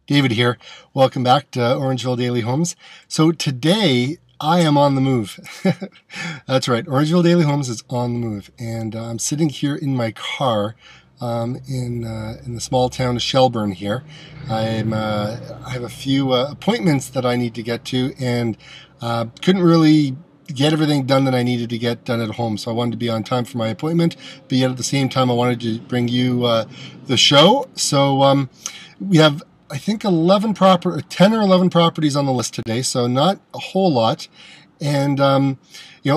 David here. Welcome back to Orangeville Daily Homes. So today I am on the move. That's right. Orangeville Daily Homes is on the move, and I'm sitting here in my car in the small town of Shelburne here. I have a few appointments that I need to get to, and couldn't really get everything done that I needed to get done at home. So I wanted to be on time for my appointment, but yet at the same time I wanted to bring you the show. So we have, I think, 10 or 11 properties on the list today, so not a whole lot. And,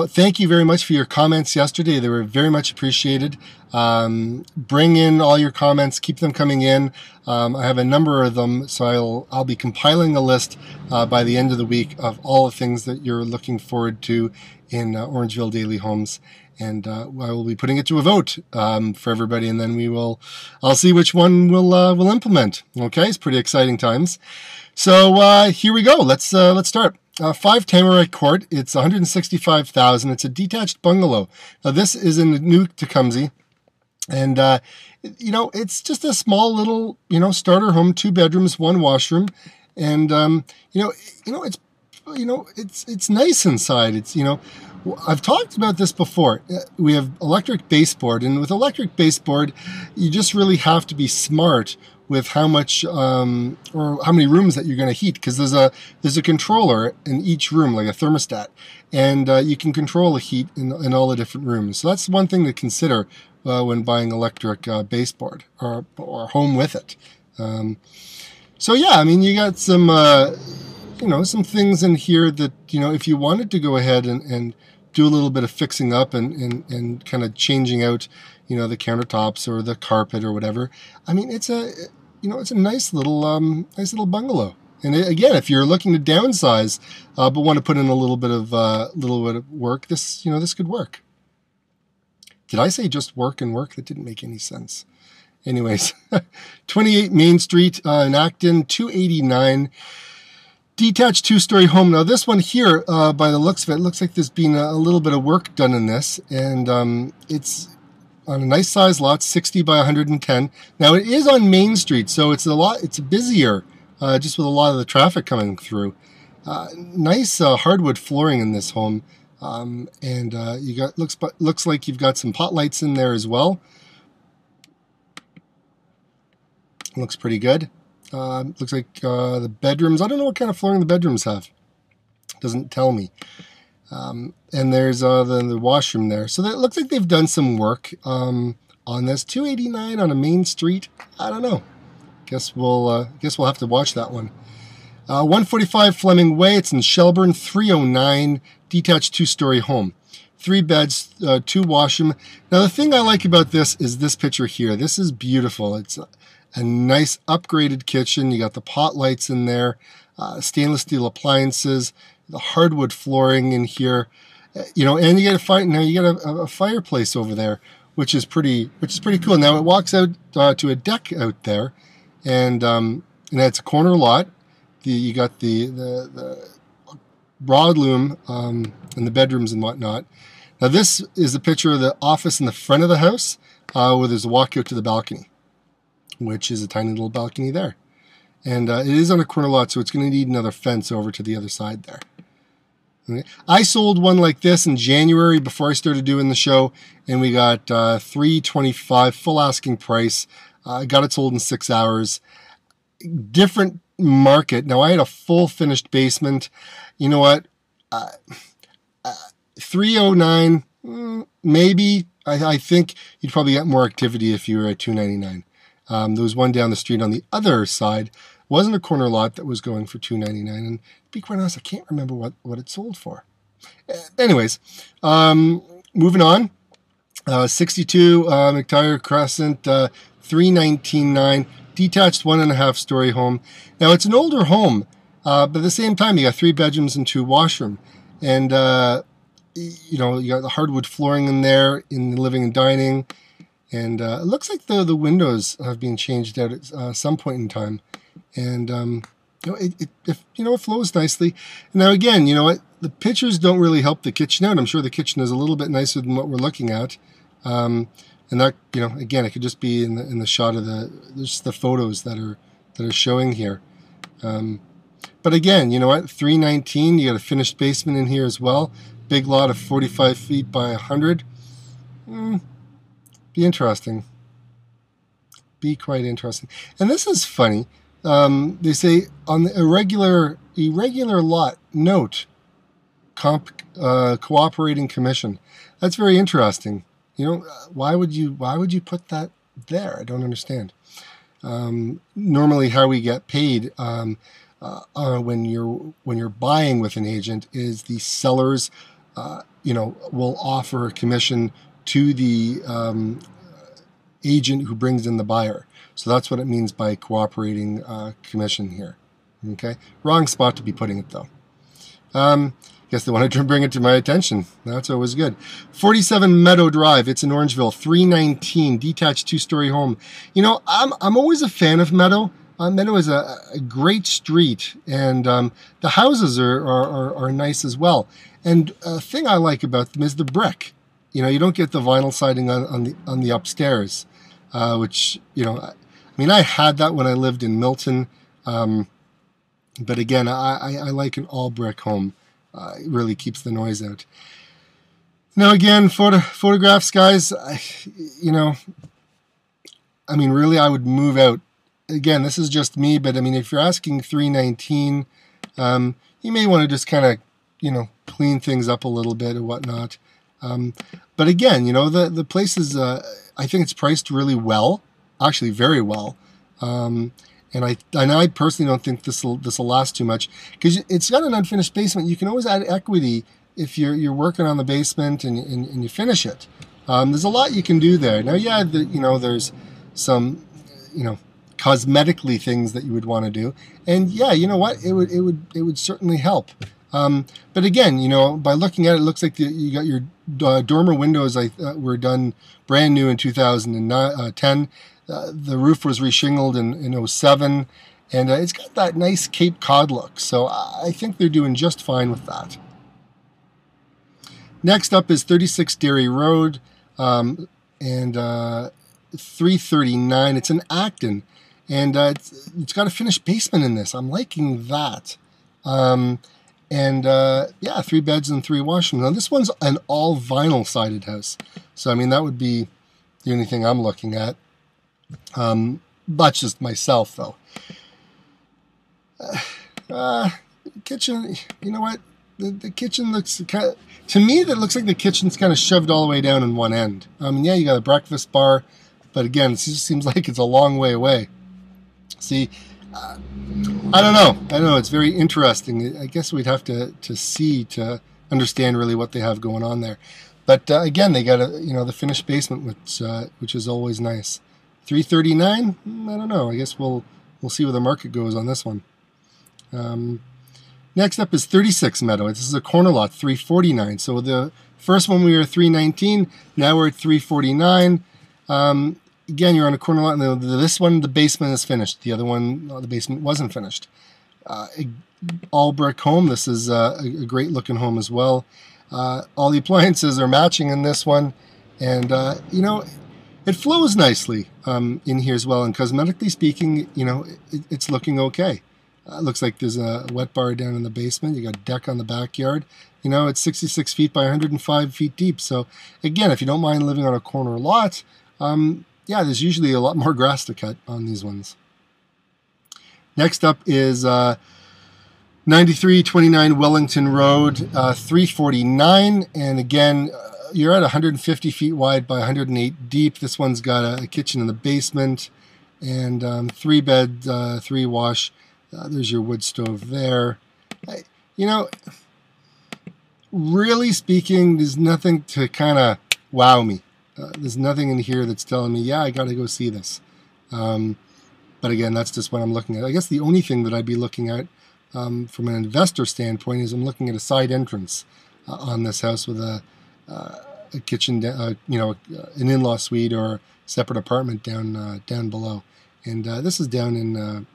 thank you very much for your comments yesterday. They were very much appreciated. Bring in all your comments, keep them coming in. I have a number of them, so I'll be compiling a list by the end of the week of all the things that you're looking forward to in Orangeville Daily Homes. And I will be putting it to a vote for everybody, and then I'll see which one we'll implement. Okay, it's pretty exciting times. So here we go. Let's start. 5 Tamarack Court. It's $165,000. It's a detached bungalow. Now this is in New Tecumseh, and it's just a small little starter home, 2 bedrooms, 1 washroom, and it's nice inside. I've talked about this before. We have electric baseboard, and with electric baseboard, you just really have to be smart with how much or how many rooms that you're going to heat, because there's a controller in each room, like a thermostat, and you can control the heat in all the different rooms. So that's one thing to consider when buying electric baseboard or home with it. So yeah, you got some some things in here that if you wanted to go ahead and do a little bit of fixing up and kind of changing out the countertops or the carpet or whatever. It's a nice little bungalow. And again, if you're looking to downsize but want to put in a little bit of work, this could work. Did I say just work and work? That didn't make any sense. Anyways, 28 Main Street in Acton, 289. Detached 2-story home. Now this one here, by the looks of it, looks like there's been a little bit of work done in this, and it's on a nice size lot, 60 by 110. Now it is on Main Street, so it's busier, just with a lot of the traffic coming through. Nice hardwood flooring in this home, and you got looks like you've got some pot lights in there as well. Looks pretty good. Looks like the bedrooms, I don't know what kind of flooring the bedrooms have. Doesn't tell me. And there's the washroom there. So it looks like they've done some work on this. 289 on a main street. I don't know. Guess we'll have to watch that one. 145 Fleming Way. It's in Shelburne. 309 detached 2-story home. 3 beds, 2 washroom. Now the thing I like about this is this picture here. This is beautiful. It's a nice upgraded kitchen. You got the pot lights in there, stainless steel appliances, the hardwood flooring in here, and you got a fireplace over there, which is pretty cool. Now it walks out to a deck out there, and it's a corner lot. You got the broadloom and the bedrooms and whatnot. Now this is a picture of the office in the front of the house, where there's a walkout to the balcony, which is a tiny little balcony there. And it is on a corner lot, so it's going to need another fence over to the other side there. Okay. I sold one like this in January before I started doing the show, and we got $325 full asking price. Got it sold in 6 hours. Different market. Now I had a full finished basement. You know what? 309, maybe. I think you'd probably get more activity if you were at 299. There was one down the street on the other side. Wasn't a corner lot that was going for $299. And to be quite honest, I can't remember what it sold for. Anyways, moving on. 62 McTire Crescent, 319.9, detached 1.5-story home. Now it's an older home, but at the same time you got 3 bedrooms and 2 washroom, and you got the hardwood flooring in there in the living and dining. And it looks like the windows have been changed out at some point in time, and it flows nicely. Now again, the pictures don't really help the kitchen out. I'm sure the kitchen is a little bit nicer than what we're looking at, and that again, it could just be in the shot of just the photos that are showing here. But again, you know what? 319. You got a finished basement in here as well. Big lot of 45 feet by 100. Be interesting. Be quite interesting. And this is funny. They say on the irregular lot, note cooperating commission. That's very interesting. You know, why would you put that there? I don't understand. Normally, how we get paid when you're buying with an agent is the sellers, will offer a commission to the agent who brings in the buyer. So that's what it means by cooperating commission here. Okay, wrong spot to be putting it though. Guess they wanted to bring it to my attention. That's always good. 47 Meadow Drive. It's in Orangeville. 319 detached 2-story home. You know, I'm always a fan of Meadow. Meadow is a great street, and the houses are nice as well. And a thing I like about them is the brick. You know, you don't get the vinyl siding on the upstairs, which, you know, I mean, I had that when I lived in Milton, but again, I like an all brick home. It really keeps the noise out. Now again, photographs, guys. You know, I mean, really, I would move out. Again, this is just me, but I mean, if you're asking 319, you may want to just kind of, you know, clean things up a little bit or whatnot. But again, you know, the place is, I think it's priced really well, actually very well. And I personally don't think this will last too much, because it's got an unfinished basement. You can always add equity if you're working on the basement and you finish it. There's a lot you can do there. Now, yeah, you know, there's some, you know, cosmetically things that you would want to do, and yeah, you know what, it would certainly help. But again, you know, by looking at it, it looks like you got your dormer windows were done brand new in 2010. The roof was reshingled in 07, and it's got that nice Cape Cod look. So I think they're doing just fine with that. Next up is 36 Dairy Road, and 339. It's in Acton, and it's got a finished basement in this. I'm liking that. Yeah, 3 beds and 3 washrooms. Now this one's an all vinyl sided house, so I mean that would be the only thing I'm looking at. That's just myself though. Kitchen, you know what? The kitchen looks kind of, to me, that looks like the kitchen's kind of shoved all the way down in one end. I mean, yeah, you got a breakfast bar, but again, it just seems like it's a long way away. See, I don't know. It's very interesting. I guess we'd have to see to understand really what they have going on there. But again, they got the finished basement, which is always nice. 339. I don't know. I guess we'll see where the market goes on this one. Next up is 36 Meadow. This is a corner lot, 349. So the first one we were 319. Now we're at 349. Again, you're on a corner lot. And this one, the basement is finished. The other one, the basement wasn't finished. All brick home. This is a great looking home as well. All the appliances are matching in this one, and it flows nicely in here as well. And cosmetically speaking, it's looking okay. Looks like there's a wet bar down in the basement. You got a deck on the backyard. It's 66 feet by 105 feet deep. So again, if you don't mind living on a corner lot, yeah, there's usually a lot more grass to cut on these ones. Next up is 9329 Wellington Rd, 349. And again, you're at 150 feet wide by 108 deep. This one's got a kitchen in the basement and 3 bed, 3 wash. There's your wood stove there. Really speaking, there's nothing to kind of wow me. There's nothing in here that's telling me, yeah, I got to go see this. But again, that's just what I'm looking at. I guess the only thing that I'd be looking at from an investor standpoint is I'm looking at a side entrance on this house with a kitchen, an in-law suite or a separate apartment down below. And this is down in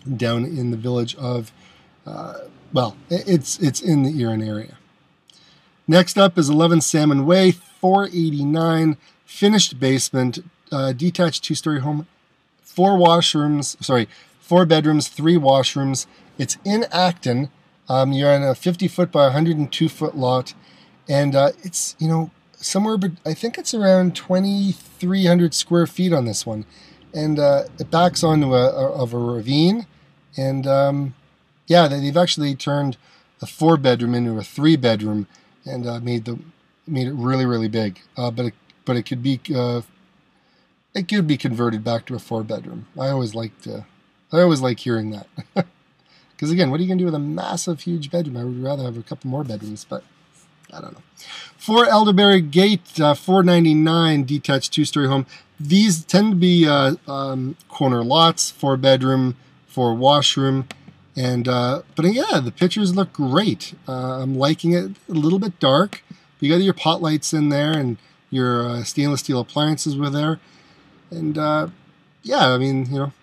the village of, it's in the Erin area. Next up is 11 Salmon Way, 489, finished basement, detached 2-story home, 4 4 bedrooms, 3 washrooms. It's in Acton. You're on a 50-foot by 102-foot lot, and it's, you know, somewhere, but I think it's around 2,300 square feet on this one, and it backs onto a ravine, and yeah, they've actually turned a 4-bedroom into a 3-bedroom, and made it really, really big. But it could be converted back to a 4-bedroom. I always like hearing that. Because again, what are you going to do with a massive, huge bedroom? I would rather have a couple more bedrooms, but I don't know. 4 Elderberry Gate, $499, detached 2-story home. These tend to be corner lots, 4-bedroom, 4 washroom, and but yeah, the pictures look great. I'm liking it. A little bit dark. You got your pot lights in there, and your stainless steel appliances were there, and yeah, I mean, you know.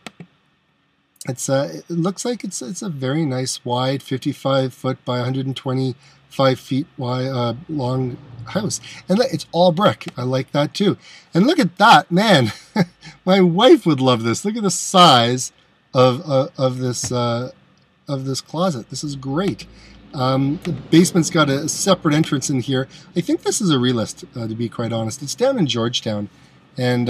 It looks like it's a very nice, wide, 55-foot by 125 feet wide, long house, and it's all brick. I like that too. And look at that, man! My wife would love this. Look at the size of this closet. This is great. The basement's got a separate entrance in here. I think this is a relist, to be quite honest. It's down in Georgetown. And,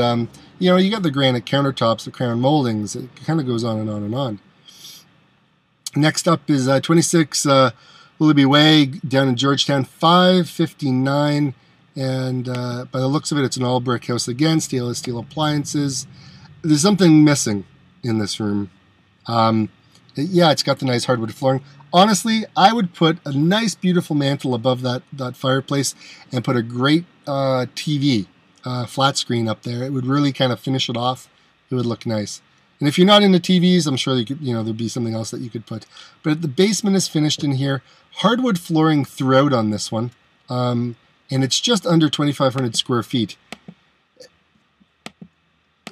you know, you got the granite countertops, the crown moldings. It kind of goes on and on and on. Next up is 26 Willoughby Way down in Georgetown, $559. And by the looks of it, it's an all brick house again, stainless steel appliances. There's something missing in this room. Yeah, it's got the nice hardwood flooring. Honestly, I would put a nice, beautiful mantle above that fireplace and put a great TV. Flat screen up there. It would really kind of finish it off. It would look nice. And if you're not into TVs, I'm sure you could, you know, there'd be something else that you could put. But the basement is finished in here. Hardwood flooring throughout on this one, and it's just under 2,500 square feet.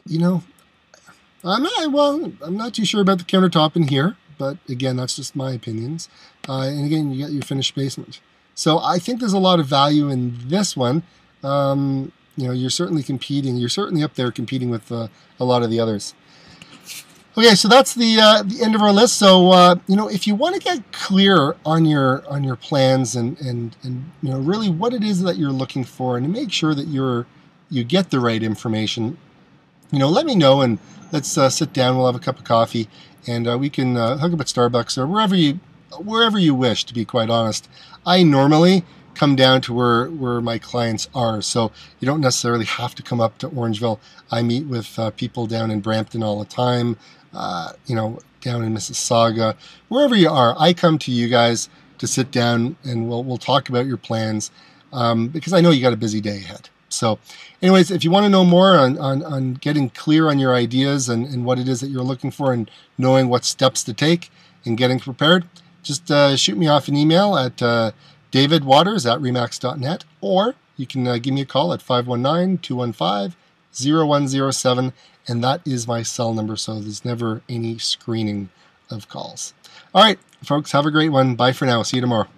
You know, I'm not too sure about the countertop in here, but again, that's just my opinions. And again, you got your finished basement. So I think there's a lot of value in this one. You know, you're certainly competing. You're certainly up there competing with a lot of the others. Okay, so that's the end of our list. So you know, if you want to get clear on your plans and you know, really what it is that you're looking for, and to make sure that you get the right information, you know, let me know, and let's sit down. We'll have a cup of coffee, and we can hook up at Starbucks or wherever you wish. To be quite honest, I normally come down to where my clients are, so you don't necessarily have to come up to Orangeville. I meet with people down in Brampton all the time, you know, down in Mississauga, wherever you are. I come to you guys to sit down, and we'll talk about your plans, because I know you got a busy day ahead. So anyways, if you want to know more on getting clear on your ideas and what it is that you're looking for, and knowing what steps to take and getting prepared, just shoot me off an email at davidwaters@remax.net, or you can give me a call at 519-215-0107, and that is my cell number, so there's never any screening of calls. All right, folks, have a great one. Bye for now. See you tomorrow.